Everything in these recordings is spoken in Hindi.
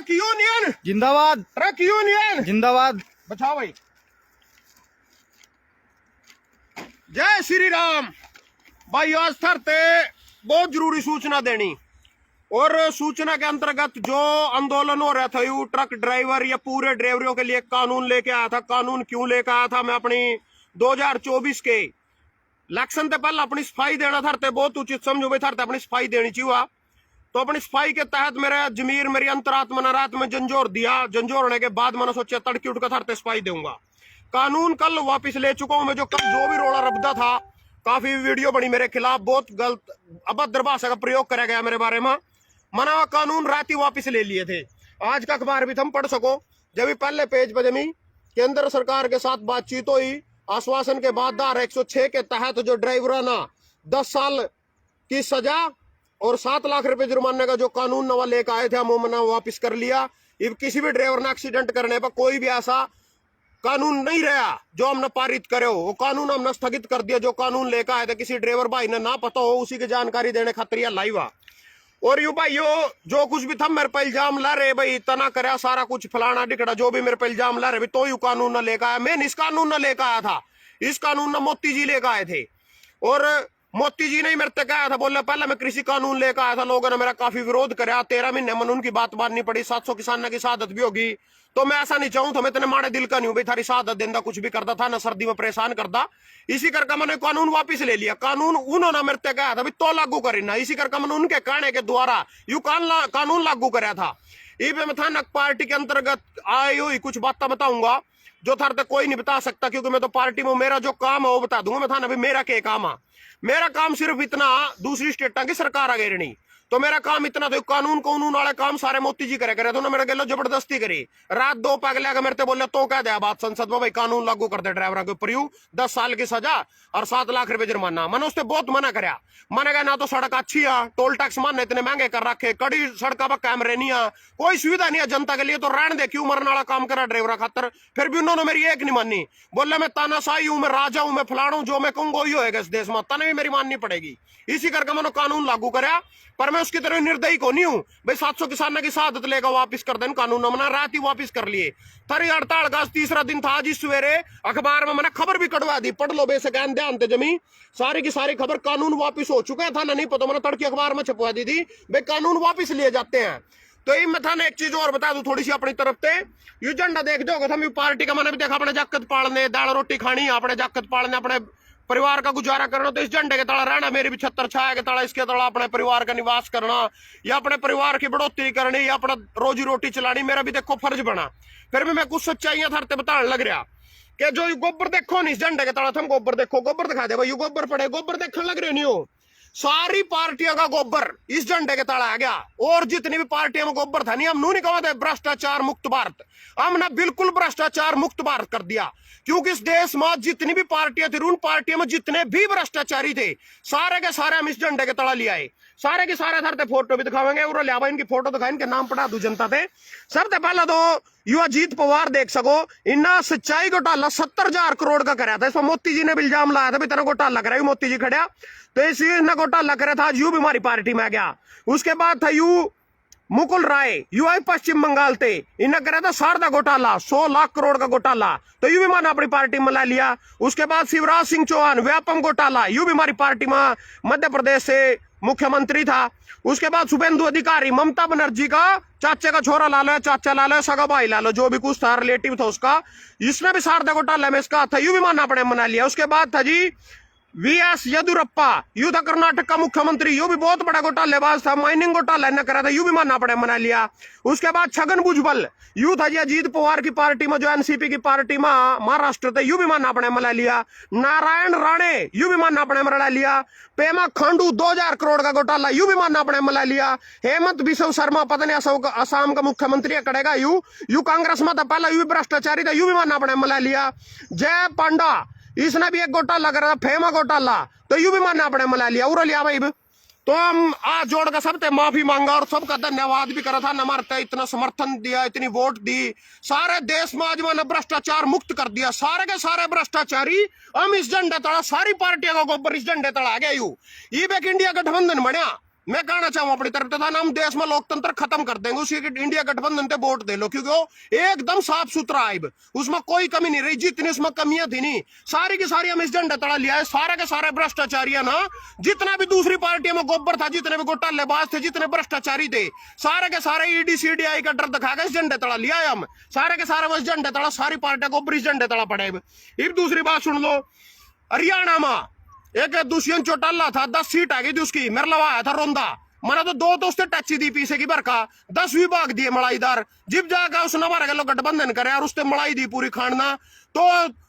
ट्रक यूनियन जिंदाबाद, ट्रक यूनियन जिंदाबाद। बचाओ भाई। जय श्री राम भाई। आज थरते बहुत जरूरी सूचना देनी, और सूचना के अंतर्गत जो आंदोलन हो रहा था यू ट्रक ड्राइवर या पूरे ड्राइवरों के लिए कानून लेके आया था। कानून क्यों लेके आया था? मैं अपनी 2024 के इलेक्शन से पहले अपनी सफाई देना थरते बहुत उचित समझो भाई। थरते अपनी सफाई देनी चाहिए, तो अपनी सफाई के तहत मेरा जमीर मेरी अंतरात्मा ने रात में झंझोर दिया। झंझोर होने के बाद मैंने सोचा तड़की उठकर थरते सफाई दूंगा। कानून कल वापस ले चुका हूं मैं। जो कल जो भी रोड़ा रबदा था, काफी वीडियो बनी मेरे खिलाफ, बहुत गलत अभद्र भाषा का प्रयोग करा गया मेरे बारे में। मना हुआ कानून रात ही वापस ले लिए थे। आज का अखबार भी तुम पढ़ सको। जब भी पहले पेज पर जमी केंद्र सरकार के साथ बातचीत हुई, आश्वासन के बाद धारा 106 के तहत जो ड्राइवर ना 10 साल की सजा और 7 लाख रुपए जुर्माने का जो कानून नवा लेकर आए थे, हम मना वापस कर लिया। अब किसी भी ड्राइवर ने एक्सीडेंट करने पर कोई भी ऐसा कानून नहीं रहा जो हमने पारित करे हो। वो कानून हमने स्थगित कर दिया। जो कानून लेकर आए थे किसी ड्राइवर भाई ने ना पता हो, उसी की जानकारी देने खातिर लाइवा। और यू भाई जो कुछ भी था मेरे पे इल्जाम ला रहे भाई, इतना करे सारा कुछ फलाना डिकड़ा जो भी मेरे पे इल्जाम ला रहे, तो यू कानून न लेकर आया। मैं इस कानून न लेकर आया था, इस कानून न मोती जी लेकर आए थे। और मोती जी ने मेरे तक आया था, बोले पहले मैं कृषि कानून लेकर आया था। लोगों ने मेरा काफी विरोध कराया। 13 महीने मन उनकी बात माननी पड़ी। 700 किसानों की शहादत भी होगी। तो मैं ऐसा नहीं चाहूं, तो मैं इतने माड़े दिल का नहीं हूं भाई थारी शहादत देंदा कुछ भी करता था ना, सर्दी में परेशान करता। इसी करके मैंने कानून वापस ले लिया। कानून उन्होंने मेरे तक आया था भाई तो लागू करना। इसी करके मैंने उनके कहने के द्वारा यू कानून लागू कराया था। ये मैं था न पार्टी के अंतर्गत आई हुई कुछ बातें बताऊंगा जो थार तक कोई नहीं बता सकता, क्योंकि मैं तो पार्टी में मेरा जो काम है वो बता दूंगा। मैं था ना भाई मेरा क्या काम है। मेरा काम सिर्फ इतना, दूसरी स्टेटा की सरकार आ गई नहीं, तो मेरा काम इतना तो कानून वाले काम सारे मोती जी करे तो ना मेरे गलो जबरदस्ती करी। रात 2 पगले आगे मेरे से बोले तो कह दिया बात संसद में भाई कानून लागू कर दे ड्राइवर के ऊपर, 10 साल की सजा और 7 लाख रुपए जुर्माना। मैंने उससे बहुत मना कराया। मैंने कहा ना तो सड़क अच्छी है, टोल टैक्स मानने इतने महंगे कर रखे, कड़ी सड़क पर कैमरे नहीं है, कोई सुविधा नहीं है जनता के लिए, तो रहने दे क्यों मरने वाला काम करा ड्राइवर खातर। फिर भी उन्होंने मेरी एक नहीं मानी। बोले मैं तानाशाही हूं, मैं राजा हूं, मैं फलाना हूं, जो मैं कहूंगा वही होएगा इस देश में, तने भी मेरी माननी पड़ेगी। इसी करके मैंने कानून लागू कराया। पर मैं उसकी तरह निर्दयी को नहीं हूं भाई। 700 किसानों की शहादत लेकर वापस कर दें कानून, मना रात ही वापस कर लिए। थारी हड़ताल का तीसरा दिन था। आज इस सवेरे अखबार में मैंने खबर भी कटवा दी, पढ़ लो बेशक ध्यान से जमी। सारी की सारी खबर कानून वापस हो चुका था ना, नहीं पता मैंने तड़की अखबार में छपवा दी थी भाई कानून वापस लिए जाते हैं। तो ये मैं था ना एक चीज और बता दूं थोड़ी सी अपनी तरफ से। यू झंडा देख दोगे हम पार्टी का, मैंने भी देखा अपने जाकत पालने, दाल रोटी खानी, अपने जाकत पालने, अपने परिवार का गुजारा करना, तो इस झंडे के तला रहना, मेरी भी छत्तर छाया के तला, इसके तला अपने परिवार का निवास करना, या अपने परिवार की बढ़ोतरी करनी, या अपना रोजी रोटी चलानी, मेरा भी देखो फर्ज बना। फिर भी मैं कुछ सच्चाइयां थरते बताने लग रहा कि जो गोबर देखो नहीं इस झंडे के तला, तुम गोबर देखो, गोबर दिखा दे भाई, गोबर पड़े, गोबर देखने लग रहे नहीं हो। सारी पार्टियों का गोबर इस झंडे के तला आ गया। और जितनी भी पार्टियों में गोबर था नहीं, हम नू नहीं कहते भ्रष्टाचार मुक्त भारत, हमने बिल्कुल भ्रष्टाचार मुक्त भारत कर दिया। क्योंकि इस देश में जितनी भी पार्टियां थी, उन पार्टियों में जितने भी भ्रष्टाचारी थे, सारे के सारे हम इस झंडे के तला ले आए। सारे के सारे धरते फोटो भी दिखावेंगे, और लिया इनकी फोटो दिखाए, इनके नाम पढ़ा दू जनता थे। सबसे पहले तो युवा अजीत पवार देख सको, इन्ना सच्चाई घोटाला 70,000 करोड़ का कराया था। इसमें मोती जी ने भी इल्जाम लाया था भी तेरा घोटाला करा, मोती जी खड़ा तो इसी ने घोटाला करा था। आज यू भी हमारी पार्टी में आ गया। उसके बाद था यू मुकुल राय, यूआई पश्चिम बंगाल थे, इन्हें करा था शारदा घोटाला, 100 लाख करोड़ का घोटाला, तो यू भी मैंने अपनी पार्टी में ला लिया। उसके बाद शिवराज सिंह चौहान, व्यापम घोटाला, यू भी हमारी पार्टी में मध्य प्रदेश से मुख्यमंत्री था। उसके बाद शुभेंदु अधिकारी, ममता बनर्जी का चाचा का छोरा ला लो, चाचा ला लो, सगा भाई ला लो, जो भी कुछ था रिलेटिव था उसका, इसने भी शारदा घोटाला में इसका था, यू भी मैंने अपने मना लिया। उसके बाद था जी वीएस येदुरप्पा, यू था कर्नाटक का मुख्यमंत्री, यू भी बहुत बड़ा घोटालेबाज था, माइनिंग घोटाला ने करा था, यू भी मानना पड़े मना लिया। उसके बाद छगन भुजबल, यू था जी अजीत पवार की पार्टी में, जो एनसीपी की पार्टी में महाराष्ट्र थे, यू भी मानना पड़े मला लिया। नारायण राणे, यू भी मानना पड़े मला लिया। पेमा खांडू 2000 करोड़ का घोटाला, यू भी मानना पड़े मला लिया। हेमंत बिश्व शर्मा, पता नहीं असम का मुख्यमंत्री करेगा, यू कांग्रेस में था पहला, यू भी भ्रष्टाचारी था, यू भी मानना पड़े मला लिया। जय पांडा, इसने भी एक घोटाला करा था, फेमा घोटाला, तो यू भी मानना पड़े मला लिया, उरा लिया भाई। तो हम आज जोड़ कर सबसे माफी मांगा और सबका धन्यवाद भी करा था, न हमारे इतना समर्थन दिया, इतनी वोट दी, सारे देश में आज मैंने भ्रष्टाचार मुक्त कर दिया। सारे के सारे भ्रष्टाचारी हम इस झंडे तड़ा, सारी पार्टियों का गोबर इस झंडे तड़ा आ गया। यू एक इंडिया गठबंधन बनया, मैं कहना चाहूँ अपनी तरफ से हम देश में लोकतंत्र खत्म कर देंगे, उसी इंडिया गठबंधन पे वोट दे लो, क्योंकि वो एकदम साफ सुथरा आइब, उसमें कोई कमी नहीं रही, जितनी उसमें कमियां थी नहीं सारी की सारी हम इस झंडे तला लिया है। सारे के सारे भ्रष्टाचारी है ना, जितना भी दूसरी पार्टियों में गोबर था, जितने भी घोटालेबाज थे, जितने भ्रष्टाचारी थे, सारे के सारे ईडी सीडीआई का डर दिखाकर इस झंडे तला लिया है हम, सारे के सारे बस झंडे तला, सारी पार्टियां गोबर इस झंडे तला पड़े। एक दूसरी बात सुन लो, हरियाणा में एक दुष्यंत चौटाला था, 10 सीट आ गई थी उसकी, मेरे लवा आया था रोंदा, मैंने तो 2 तो उससे टच दी पीछे की भरका, 10 विभाग दिए मलाईदार, जिब जाकर उसने हमारे के लोग गठबंधन करे और उसने मलाई दी पूरी खाना, तो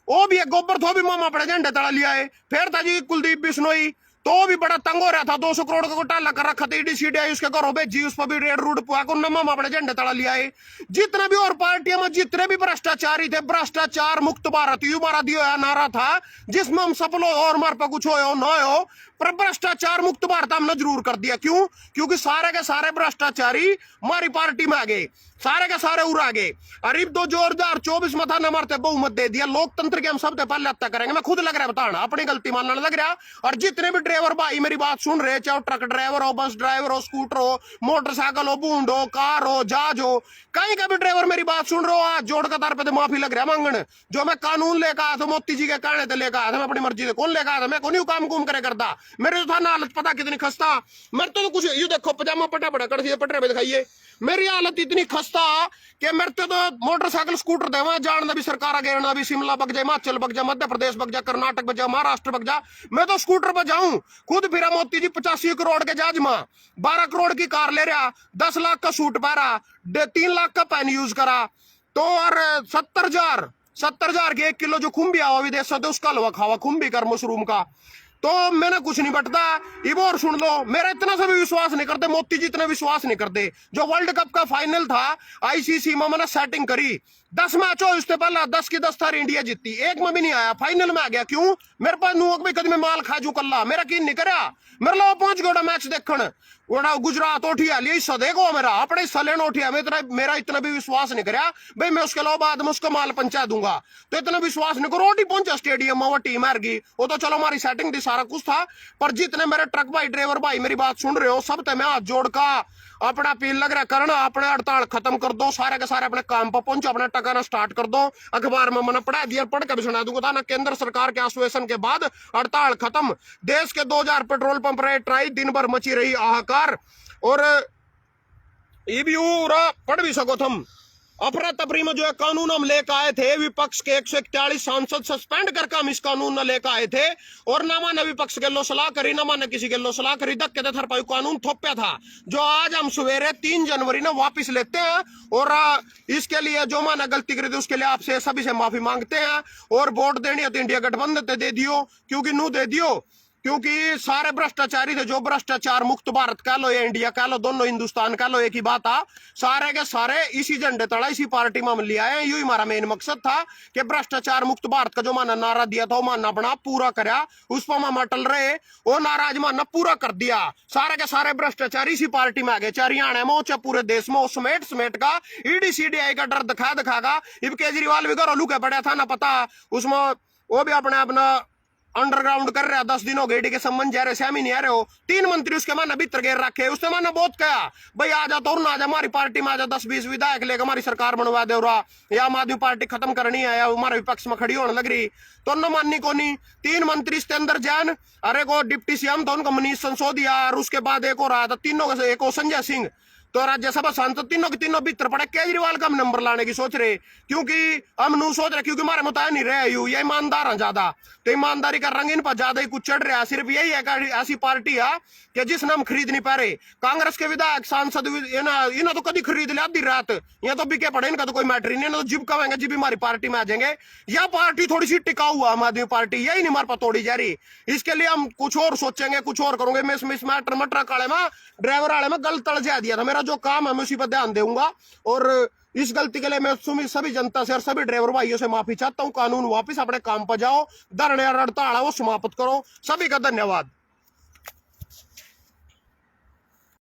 वो भी एक गोबर थो भी मामा पड़े झंडे तड़ा लिया है। फिर था जी कुलदीप बिश्नोई, तो भी बड़ा तंग हो रहा था, 200 करोड़ का घोटाला कर रखा था, ईडी सीडीआई उसके घरों भेजी, उस पर भी रेड रूड पुआ को मामा बड़े झंडे तड़ा लिया है। जितने भी और पार्टियों में जितने भी भ्रष्टाचारी थे, भ्रष्टाचार मुक्त भारत यू हमारा दिया नारा था, जिसमें हम सफल हो और हमारे पर कुछ हो ना हो, पर भ्रष्टाचार मुक्त भारत हमने जरूर कर दिया। क्यों? क्योंकि सारे के सारे भ्रष्टाचारी हमारी पार्टी में आ गए, सारे के सारे उड़ा गए। अरे 2024 में था न मरते बहुमत दे दिया, लोकतंत्र के हम सबसे पहले हत्या करेंगे। मैं खुद लग रहा है बताना, अपनी गलती मानने लग रहा। और जितने भी ड्राइवर भाई मेरी बात सुन रहे, चाहे ट्रक ड्राइवर हो, बस ड्राइवर हो, स्कूटर हो, मोटरसाइकिल हो, बूंद हो, कार हो, जहाज हो, कहीं का भी ड्राइवर मेरी बात सुन रहे हो, आज जोड़ कतार पे तो माफी लग रहा है मांगन। जो मैं कानून लेकर आया था, मोती जी के कहने से लेकर आया था, मैं अपनी मर्जी से कौन लेकर आया था, मैं कौन काम कुम करे करता। मेरे तो था ना हालत पता कितनी खस्ता, मेरे तो कुछ ये देखो पजामा पटा पटा कर पटरे पे दिखाइए, मेरी हालत इतनी खस्ता कि मेरे तो मोटरसाइकिल स्कूटर दे वहां जानना भी, सरकार घेरना भी, शिमला बग जाए, हिमाचल बग जा, मध्य प्रदेश बग जा, कर्नाटक बग जा, महाराष्ट्र बग जा, मैं तो स्कूटर पर जाऊं। खुद फिर मोती जी 85 करोड़ के जहाज में 12 करोड़ की कार ले रहा, 10 लाख का सूट पहरा, 3 लाख का पेन यूज करा, तो और 70,000 के 1 किलो जो खुम्बी आवा विदेश से, उसका हलवा खावा खुम्बी कर मशरूम का, तो मैंने कुछ नहीं बटता। इबो और सुन लो, मेरा इतना सा भी विश्वास नहीं करते, मोती जी इतना विश्वास नहीं करते। जो वर्ल्ड कप का फाइनल था आईसीसी में, मैंने सेटिंग करी, 10 मैच हो, इससे पहले 10 की 10 थारी इंडिया जीती, एक में भी नहीं आया, फाइनल में आ गया। क्यों? मेरे पास नुक भी कदम माल खाजू कल्ला, मेरा की नहीं करा, मेरे लो 5 गोड़ा मैच देखन, गुजरात उठिया लिया हिस्सा देखो, मेरा अपने हिस्सा लेना उठिया, मेरा इतना भी विश्वास नहीं करा भाई मैं उसके अलावा बाद में उसका माल पहुंचा दूंगा, तो इतना विश्वास नहीं करो। रोटी पहुंचा स्टेडियम में, वो टीम हार गई, वो तो चलो हमारी सेटिंग थी, सारा कुछ था, पर जितने मेरे ट्रक भाई ड्राइवर भाई मेरी बात सुन रहे हो, सब मैं हाथ जोड़ का अपना अपील लग रहा करना, अपने हड़ताल खत्म कर दो, सारे के सारे अपने काम पर पहुंचो, अपना टकाना स्टार्ट कर दो। अखबार में मैंने पढ़ा दिया, पढ़ के भी सुना दूंगा ना, केंद्र सरकार के आश्वासन के बाद हड़ताल खत्म, देश के 2000 पेट्रोल पंप रहे ट्राई, दिन भर मची रही हाहाकार। और ये भी पढ़ भी सको तुम, अफरा तफरी में जो है कानून हम लेकर आए थे, विपक्ष के 141 सांसद सस्पेंड करके हम इस कानून न लेकर आए थे, और ना माने विपक्ष के लो सलाह करी, ना माने किसी के लो सलाह करी, धक्के दे थरपाई कानून थोपया था, जो आज हम सवेरे 3 जनवरी ने वापिस लेते हैं। और इसके लिए जो माना गलती करी थी उसके लिए आपसे सभी से माफी मांगते हैं, और वोट देनी है तो इंडिया गठबंधन दे दियो, क्योंकि नू दे दियो, क्योंकि सारे भ्रष्टाचारी थे, जो भ्रष्टाचार मुक्त भारत कह लो या इंडिया कह लो, दोनों हिंदुस्तान कह लो, एक ही बात आ, सारे के सारे इसी झंडे तड़ा, इसी पार्टी में हम ले आए। यही हमारा मेन मकसद था कि भ्रष्टाचार मुक्त भारत का जो माना नारा दिया था, वो मानना अपना पूरा करया, उस पर हम अटल रहे, वो नारा आज मानना पूरा कर दिया। सारे के सारे भ्रष्टाचारी इसी पार्टी में आ गए, चाहे हरियाणा में हो चाहे पूरे देश में, समेट का ईडी सीडीआई का डर दिखागा। इब केजरीवाल भी घरों लुके पड़ा था ना, पता उसमें वो भी अपना अंडरग्राउंड कर रहा है, 10 दिन हो गए के संबंध जा रहे, श्यामी नहीं आ रहे हो, 3 मंत्री उसके माना भीतर घेर रखे, उसने माना बहुत कहा भाई आ जा, तो ना जा हमारी पार्टी में, आ जा, 10-20 विधायक लेकर हमारी सरकार बनवा दे रहा, या आम आदमी पार्टी खत्म करनी है, या हमारे विपक्ष में खड़ी होने लग रही, तो न माननी को नहीं। 3 मंत्री इसके अंदर जैन, अरे को डिप्टी सीएम तो उनका मनीष सिसोदिया, और उसके बाद एक और आया था, तीनों का एक संजय सिंह, तो राज्यसभा सांसद तीनों के तीनों भीतर पड़े। केजरीवाल का हम नंबर लाने की सोच रहे, क्योंकि हम नू सोच रहे, क्योंकि हमारे मुताबिक नहीं रहे यू, ये ईमानदार है ज्यादा, तो ईमानदारी का रंग इन पर ज्यादा ही कुछ चढ़ रहा है। सिर्फ यही है कि ऐसी पार्टी है कि जिसने हम खरीद नहीं पा रहे। कांग्रेस के विधायक सांसद इन्हें तो कभी खरीद लिया आधी रात, यहाँ तो बिके पड़े, इनका तो कोई मैटर नहीं, तो जिब कहेंगे जिब हमारी पार्टी में आ जाएंगे। यह पार्टी थोड़ी सी टिकाऊ हुआ, आम आदमी पार्टी यही नहीं हमारे पास तोड़ी जा रही, इसके लिए हम कुछ और सोचेंगे, कुछ और करोगे। मैं इस मैटर में ट्रक वाले में, ड्राइवर वाले में गलत तड़ जा दिया था, मेरा जो काम है मैं उसी पर ध्यान दूंगा, और इस गलती के लिए मैं सभी जनता से और सभी ड्राइवर भाइयों से माफी चाहता हूं। कानून वापस अपने काम पर जाओ, धरने और हड़ताल वो समाप्त करो। सभी का धन्यवाद।